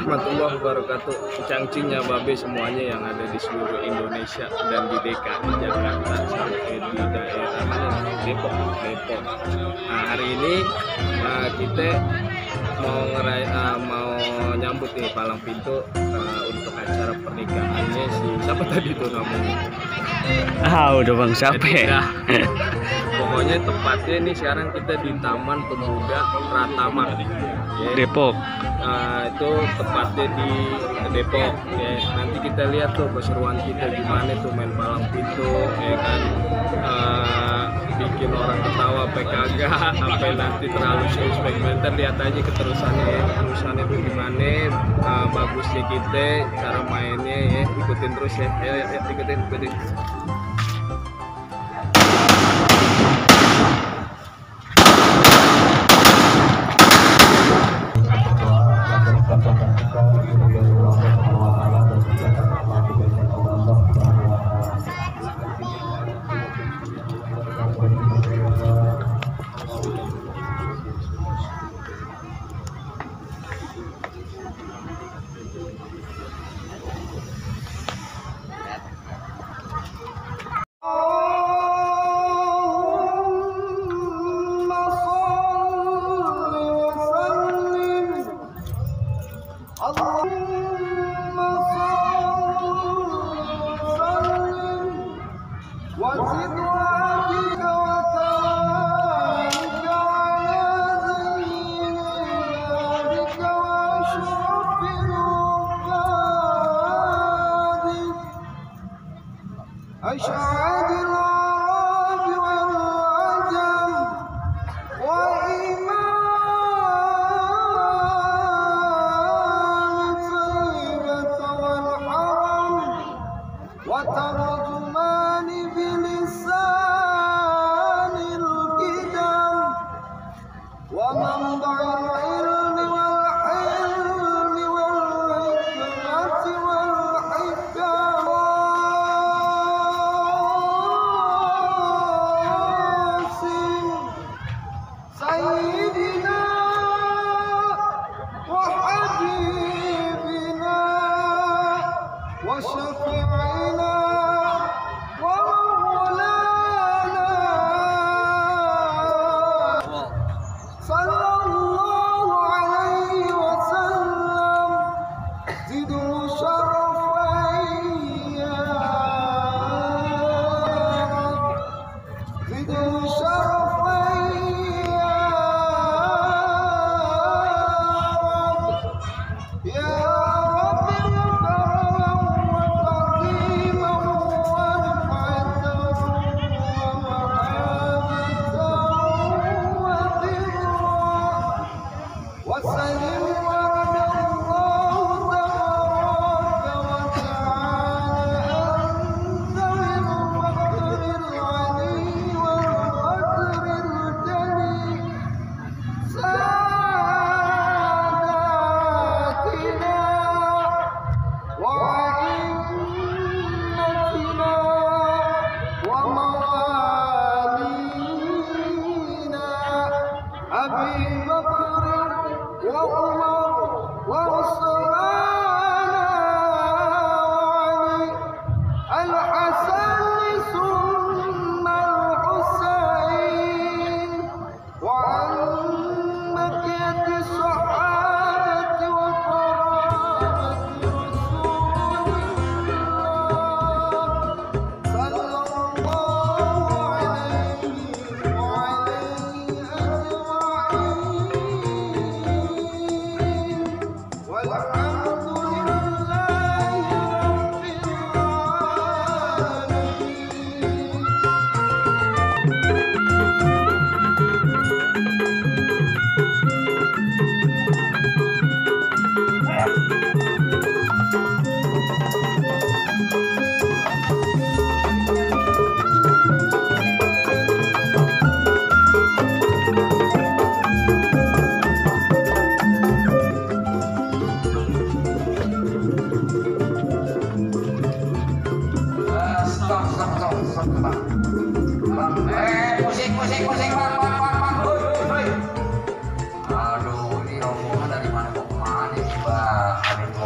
warahmatullahi wabarakatuh. Cangcingnya babe semuanya yang ada di seluruh Indonesia dan di DKI Jakarta sampai di daerah mana? Depok. Nah, hari ini kita mau nyambut nih palang pintu untuk acara pernikahannya si siapa tadi tuh namanya? Udah bang capek. Pokoknya tepatnya nih sekarang kita di Taman Pemuda Pratama ya. Depok. Itu tepatnya di Depok ya. Nanti kita lihat tuh keseruan kita gimana tuh main palang pintu ya kan, bikin orang ketawa PKG sampai nanti terlalu spektakuler. Lihat aja keterusannya itu gimana, bagusnya kita cara mainnya ya, ikutin terus ya. Ya ikutin.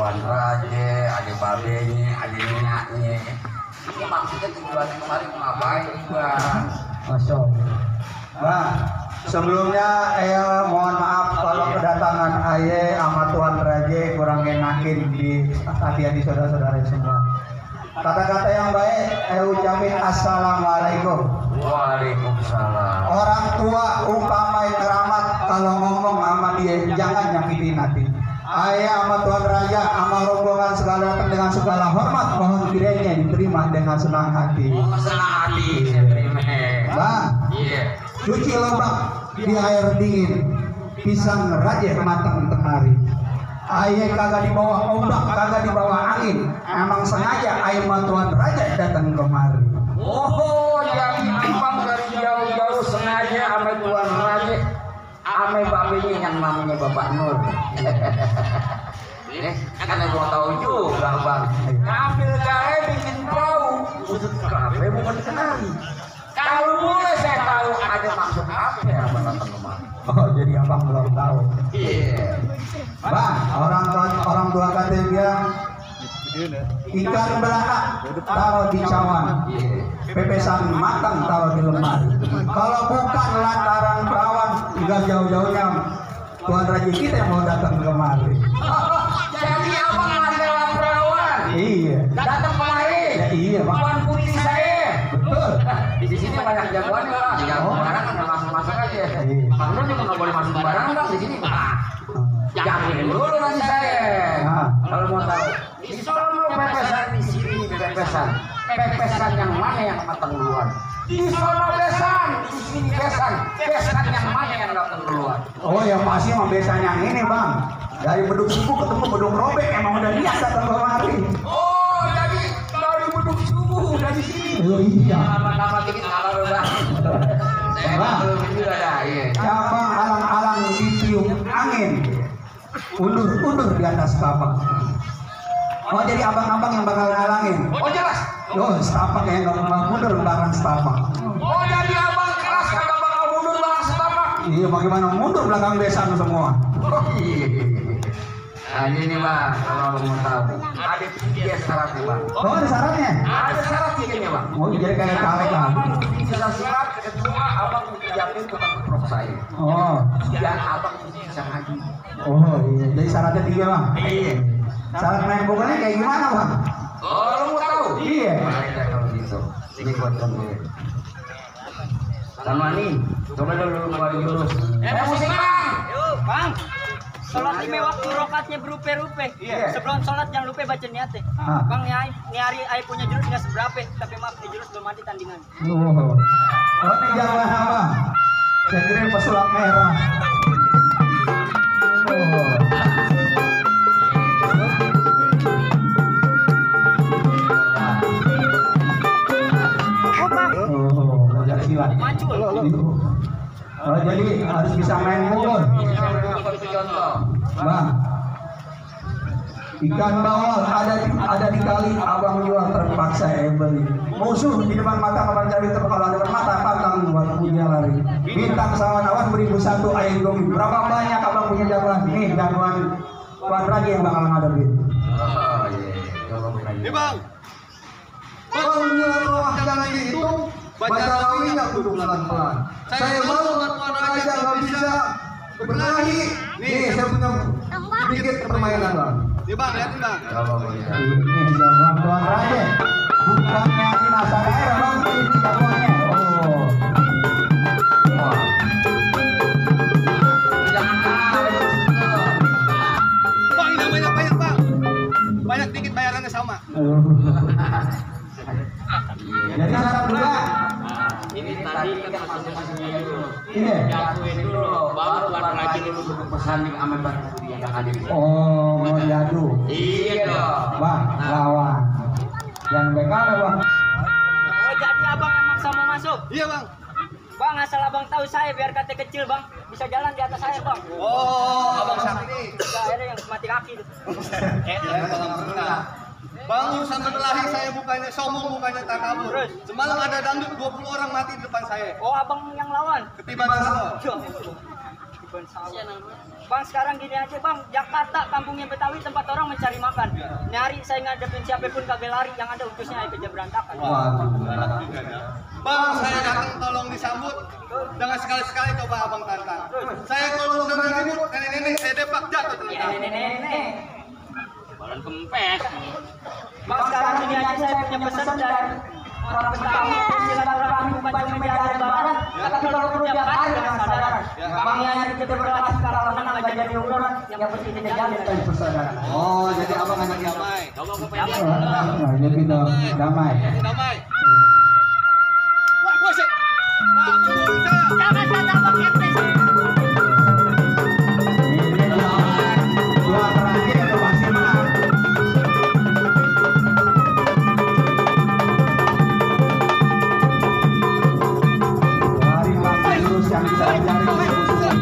Tuan Raja, ada babenya, ada minyaknya. Ini maksudnya tujuan kemarin ngapain bang? Masya Allah. Bang, sebelumnya mohon maaf kalau kedatangan aye sama Tuan Raja kurang enakin di hati-hati saudara-saudara semua. Kata-kata yang baik ucapin assalamualaikum. Waalaikumsalam. Orang tua umpamai keramat, kalau ngomong sama dia jangan nyakitin hati. Ayah sama Tuan Raja sama rombongan segala datang dengan segala hormat, mohon kiranya diterima dengan senang hati. Oh, senang hati saya terima. Bang, Iya. cuci lobak di air dingin, pisang raja matang temari. Ayah kagak di bawah ombak, kagak di bawah angin. Emang sengaja ayah sama Tuan Raja datang kemari. Oh, jadi abang dari jauh-jauh sengaja sama Tuan Raja, ame babenya yang namanya Bapak Nur. Ini karena gua tahu juga bang. Ngambil gawe bikin tahu, usut kafe bukan dikenali. Kalau boleh saya tahu ada maksud apa ya abang datang kemari. Oh, jadi abang belum tahu. Iya. Bang, orang tua kata bilang ikan belanak taruh di cawan, pepesan matang taruh di lemari. Kalau bukan lantaran perawan, tinggal jauh-jauhnya Tuan Raja kita yang mau datang kemari. Jadi abang adalah perawan. Iya. Datang kemari. Ya, iya bang. Tuan putih saya. Betul. Di sini banyak jagoannya lah. Jago barang kan masuk-masuk aja. Iya. Bang Nur juga nggak boleh masuk barang bang di sini. Jangan dulu nanti saya. Nah. Kalau mau tahu. Di sono pepesan, di sini pepesan. Pepesan yang mana yang matang duluan? Di sono besan, di sini besan. Besan yang mana yang datang duluan? Oh, yang pasti mah besan yang ini bang. Dari beduk subuh ketemu beduk robek, emang udah niat datang kemari. Oh, jadi dari beduk subuh dari sini. Oh, iya. Nama-nama dikit ngalah bang. Saya belum juga dah. Iya. Cabang alang-alang ditiup angin, undur-undur di atas tapak. Oh, jadi abang-abang yang bakal ngalangin. Oh jelas. Oh, setapak ya, nggak mau mundur belakang setapak. Oh jadi abang keras kagak bakal mundur bang setapak. Iya, bagaimana mundur belakang besan semua. Oh iya. Nah ini nih bang, kalau abang mau tahu, ada 3 syaratnya bang. Oh, ada syaratnya? Ada syarat 3-nya bang. Oh, jadi kayak caleg lah. Abang bisa syarat, kedua abang dijamin tukang keprok saya. Oh, Dan abang bisa ngaji. oh iya. Jadi syaratnya 3 bang. Iya. Syarat main pukulnya kayak gimana bang? Oh lu mau tahu? Iya. Baiklah kalau gitu. Ini buat kamu. Sama nih, coba dulu keluar jurus. Musik bang. Yuk, Bang. Sholat lima waktu rokatnya berupe-rupe. Iya. Sebelum sholat jangan lupa baca niatnya. Ah. Bang, ini hari ayah punya jurus nggak seberapa, tapi maaf nih jurus belum mati tandingan. Oh, oh ini jalan apa? Saya kira pesulap merah. Oh. Oh, belajar silat. Mancul. Oh, jadi harus bisa main pukul. Bang, ikan bawal ada di kali, abang jual terpaksa beli. Musuh di depan mata kapan cari tebak, kalau ada depan mata pantang buat punya lari. Bintang sawan awan 1001 ayam gomi. Berapa banyak abang punya jagoan? Nih jagoan Tuan Raja yang bakal ngadepin. Oh iya, coba bukan. Bang, Kalau nyuruh jangan dihitung, baca rawinya kudu pelan-pelan. Saya mau Tuan Raja nggak bisa berkelahi. Nih saya punya sedikit permainan bang. nih bang, lihatin bang. Coba bukan. Ini jagoan Tuan Raja, bukannya dinasa daerah bang, ini jagoannya. Oh, Wah. Jangan kalah. Bang, ini namanya banyak bang. Banyak dikit bayarannya sama. jadi syarat juga. Ini tadi kan masing-masingnya dulu. Iya. Jatuhin dulu, baru keluar lagi dulu duduk bersanding sama Bang Budi yang ada di sini. Oh, jadu. Iya dong. Bang, lawan. Yang BKB bang. Oh, jadi abang yang maksa mau masuk. Iya bang. Bang, asal abang tahu saya biar kata kecil, Bang. Bisa jalan di atas saya, Bang. Oh, abang siapa ini? Enggak ada yang mati kaki tuh. Bang pernah. Bang, urusan berkelahi saya bukannya sombong, bukannya takabur. Semalam ada dangdut 20 orang mati di depan saya. Oh, abang yang lawan. Ketiban semua. Bang, sekarang gini aja, Bang. Jakarta, kampungnya Betawi, tempat orang mencari makan. saya ngadepin siapapun kagak lari, yang ada utusnya aja kerja berantakan. Bang, saya datang tolong disambut. Jangan sekali-sekali coba abang tantang. Saya kalau sudah ribut, nenek-nenek saya depak jatuh Ya ternyata. nenek. Balan kempes. Bang, sekarang ini aja saya punya pesan dari orang Betawi, silaturahmi umat media Lebaran. Tapi kalau perlu tiap hari dengan kesadaran. Bang yang kita berkelas kalau menang nggak jadi ukuran, yang penting kita jalan dari persaudaraan. Oh, jadi abang ngajak damai. Nah, jadi kita damai. Damai. Wah, buset. Ini dua terakhir itu pasti menang. Hari Bang Jurus yang bisa mencari musuh-musuh.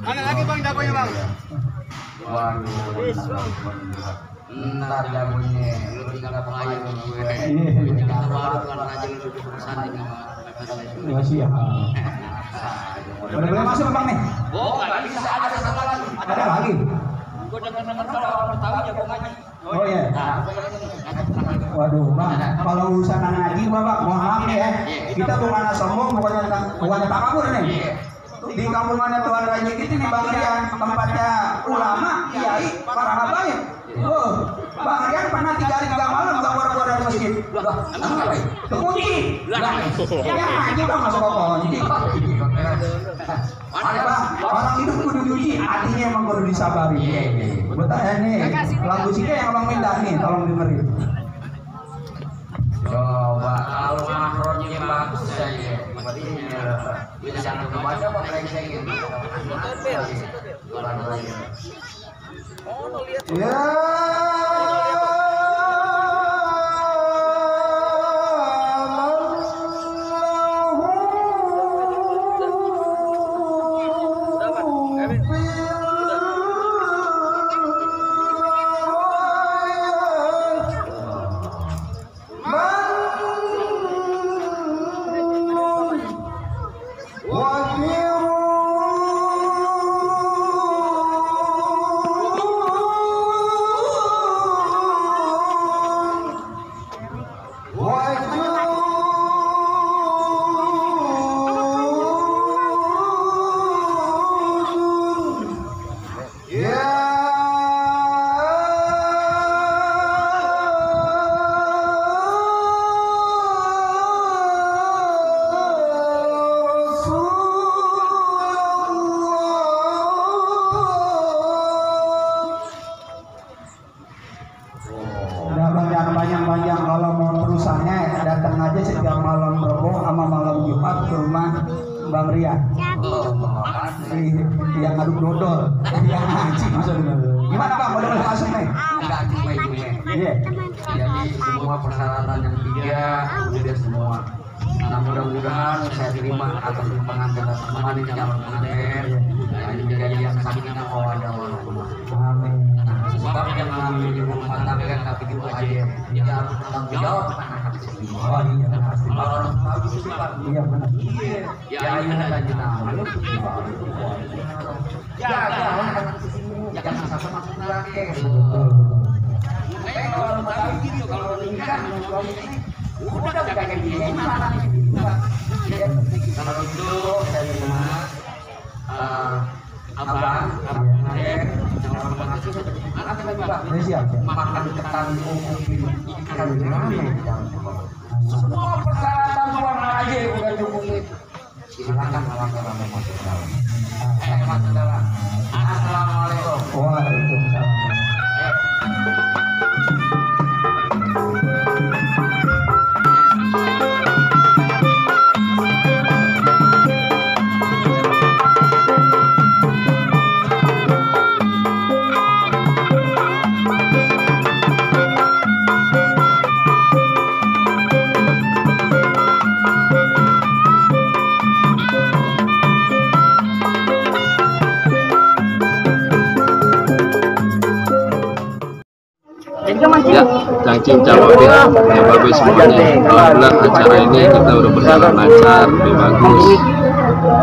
Mana lagi bang jagonya bang? Ntar jagonya, lu tinggal pengayun gue. Tinggal baru kan aja lu duduk bersanding sama Ya siap. Udah boleh masuk Bang nih? Nggak bisa ada sama lagi. Ada lagi? Gue dengar kalau orang Betawi jago ngaji. Oh iya. Waduh Bang, kalau urusan ngaji Bapak mohon maaf nih ya. Kita bukan sombong, bukannya takabur nih. Di kampungannya Tuan Raja kita nih Bang Rian, tempatnya ulama, kiai, para habaib. Bang Rian pernah 3 hari 3 malam nggak keluar dari masjid. Kekunci. Ya ngaji Bang masuk ke kunci. Bang, orang hidup kudu diuji, artinya emang kudu disabari. Betah nih, lagu Sika yang Abang minta nih, tolong dengerin. Coba kalau makronya bagus saja, bisa membaca apa brengsek ini. Ya. Panjang-panjang kalau mau terusannya datang aja setiap malam Rebo sama malam Jumat ke rumah Bang Rian. Yang ngaduk dodol, yang ngaji maksudnya. Gimana Bang? Boleh masuk nih? Enggak cuma itu ya. Iya. Jadi semua persyaratan yang 3 udah semua. Nah mudah-mudahan saya terima atas pengantin dan menemani calon pengantin. Menjadi yang sakinah mawaddah warahmah. Amin. Sebab yang mengambil di rumah tangga kan tapi gitu aja. Dia harus bertanggung jawab. Oh iya. Kalau orang tahu itu kan. Iya benar. Ya iya lanjut nama. Jangan sampai masuk neraka. Betul. Kalau Betawi gitu, kalau nikah udah kayak gini gimana? Kalau itu dari rumah abang, makan ketan ikan semua persyaratan warna aja udah cukup itu. Silakan rame-rame masuk ke dalam. Assalamualaikum. Waalaikumsalam. Ya, cangcing cawabe ya babe semuanya. Alhamdulillah acara ini kita udah berjalan lancar, lebih bagus.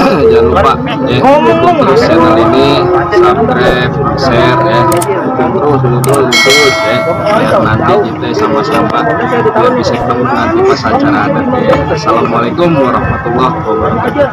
Jangan lupa ya, dukung terus channel ini, subscribe, share ya, dukung terus ya, biar nanti kita sama-sama biar bisa ketemu nanti pas acara ada ya. Assalamualaikum warahmatullahi wabarakatuh.